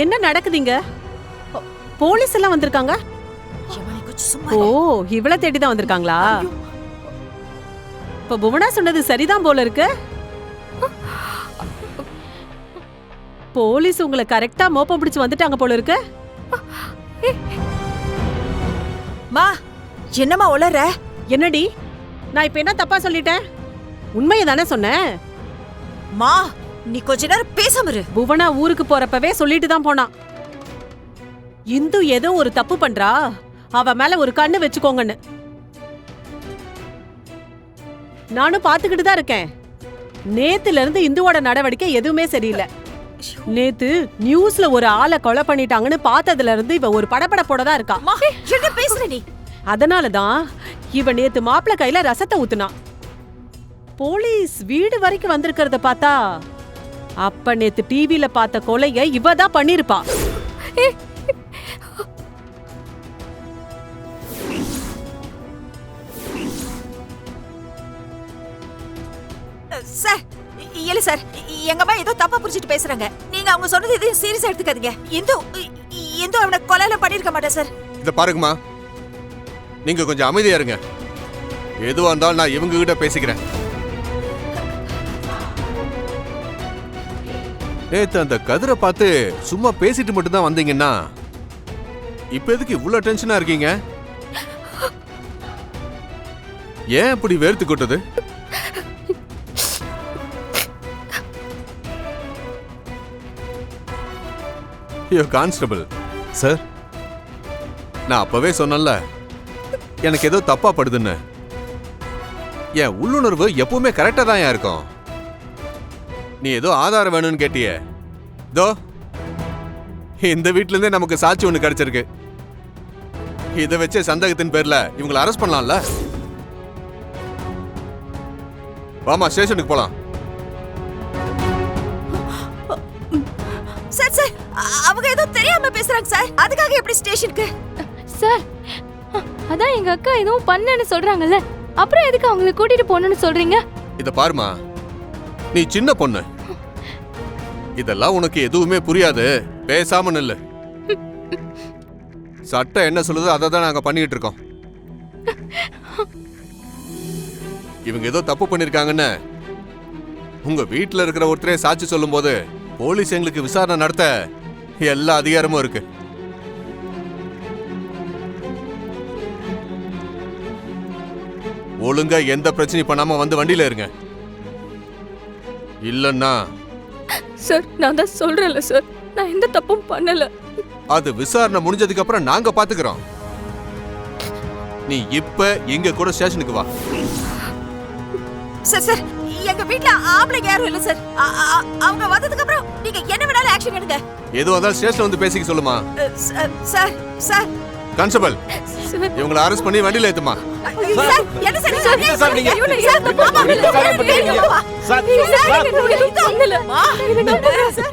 என்ன நடக்குதுங்க? போலீஸ் எல்லாம் வந்திருக்காங்க. ஓ, இவள தேடிதான் வந்திருக்காங்களா? இப்ப புவனா சொன்னது சரிதான் போல இருக்கு. போலீஸ் உங்களை கரெக்டா மோப்பம் பிடிச்சு வந்துட்டாங்க போல இருக்கு. மா, என்னம்மா உளற? என்னடி, நான் இப்ப என்ன தப்பா சொல்லிட்டேன்? உண்மையை தானே சொன்னேன். மா, நீ கொஞ்ச நேரம் பேசாம இரு. புவனா ஊருக்கு போறப்பவே சொல்லிட்டு தான் போனான். இந்து ஏதோ ஒரு தப்பு பண்றா, அவ மேல ஒரு கண்ணு வச்சுக்கோங்கன்னு. நானும் பாத்துக்கிட்டு தான் இருக்கேன். நேத்துல இருந்து இந்துவோட நடவடிக்கை எதுவுமே சரியில்லை. நேத்து நியூஸ்ல ஒரு ஆளை கொலை பண்ணிட்டாங்கன்னு பார்த்ததுல இருந்து இவ ஒரு படபடப்போட தான் இருக்கா. என்ன பேசுற நீ? அதனாலதான் இவ நேத்து மாப்பிள கையில ரசத்தை ஊத்துனா. போலீஸ் வீடு வரைக்கும் வந்திருக்கிறத பார்த்தா அப்ப நேத்து டிவில பார்த்த கொலைய இவ தான் பண்ணிருப்பா. சார், இல்ல சார், எங்க அம்மா ஏதோ தப்பா புரிஞ்சிட்டு பேசுறாங்க. நீங்க அவங்க சொன்னது எதையும் சீரியஸா எடுத்துக்காதீங்க. இந்து அவனை கொலையில பண்ணிருக்க மாட்டேன் சார். இத பாருங்கம்மா, நீங்க கொஞ்சம் அமைதியா இருங்க. எதுவா இருந்தாலும் நான் இவங்க கிட்ட பேசிக்கிறேன். நேத்து அந்த கதிரை பார்த்து சும்மா பேசிட்டு மட்டும் தான் வந்தீங்கன்னா இப்ப எதுக்கு இவ்வளவு டென்ஷனா இருக்கீங்க? ஏன் இப்படி வேர்த்து கொட்டுது? ஐயோ கான்ஸ்டபிள் சார், நான் அப்பவே சொன்னேன்ல, எனக்கு ஏதோ தப்பா படுதுன்னு. என் உள்ளுணர்வு எப்பவுமே கரெக்டா தான் இருக்கும். நீ ஏதோ ஆதாரம் வேணும்னு கேட்டியே, தோ இந்த வீட்ல இருந்தே நமக்கு சாட்சி ஒண்ணு கிடைச்சிருக்கு. இதை வச்ச சந்தேகத்தின் பேர்ல இவங்களை அரெஸ்ட் பண்ணலாம்ல. வாமா, ஸ்டேஷனுக்கு போலாம். சார் சார், அவங்க ஏதோ தெரியாம பேசுறாங்க சார். அதுக்காக எப்படி ஸ்டேஷனுக்கு? சார், அதான் எங்க அக்கா எதுவும் பண்ணேன்னு சொல்றாங்கல்ல, அப்புறம் எதுக்கு அவங்களை கூட்டிட்டு போகணும்னு சொல்றீங்க? இத பாருமா, நீ சின்ன பொண்ணு, இதெல்லாம் உனக்கு எதுவுமே புரியாது. பேசாம நில்லு. சட்டம் என்ன சொல்லுதோ அதை தான் நாங்க பண்ணிட்டு இருக்கோம். இவங்க ஏதோ தப்பு பண்ணிருக்காங்கன்னு உங்க வீட்டுல இருக்கிற ஒருத்தரே சாட்சி சொல்லும் போது போலீஸ் எங்களுக்கு விசாரணை நடத்த எல்லா அதிகாரமும் இருக்கு. ஒழுங்கா எந்த பிரச்சனையும் பண்ணாம வந்து வண்டியில இருங்க. இல்லன்னா சார், நான் தான் சொல்றேன்ல சார், நான் எந்த தப்பும் பண்ணல. அது விசாரணை முடிஞ்சதுக்கு அப்புறம் நாங்க பாத்துக்கிறோம். நீ இப்ப எங்க கூட ஸ்டேஷனுக்கு வா. சார் சார், எங்க வீட்ல ஆம்பளைங்க யாரும் இல்ல சார். அவங்க வந்ததுக்கு அப்புறம் நீங்க என்ன வேணாலும் ஆக்ஷன் எடுங்க. எதுவும் வந்தாலும் ஸ்டேஷன்ல வந்து பேசிக்க சொல்லுமா. சார் சார், கான்ஸ்டபிள், இவங்களை அரெஸ்ட் பண்ணி வண்டியில ஏத்துமா. சார், என்ன சார் நீங்க? சார், நீங்க சார், மாமா இல்ல சார்.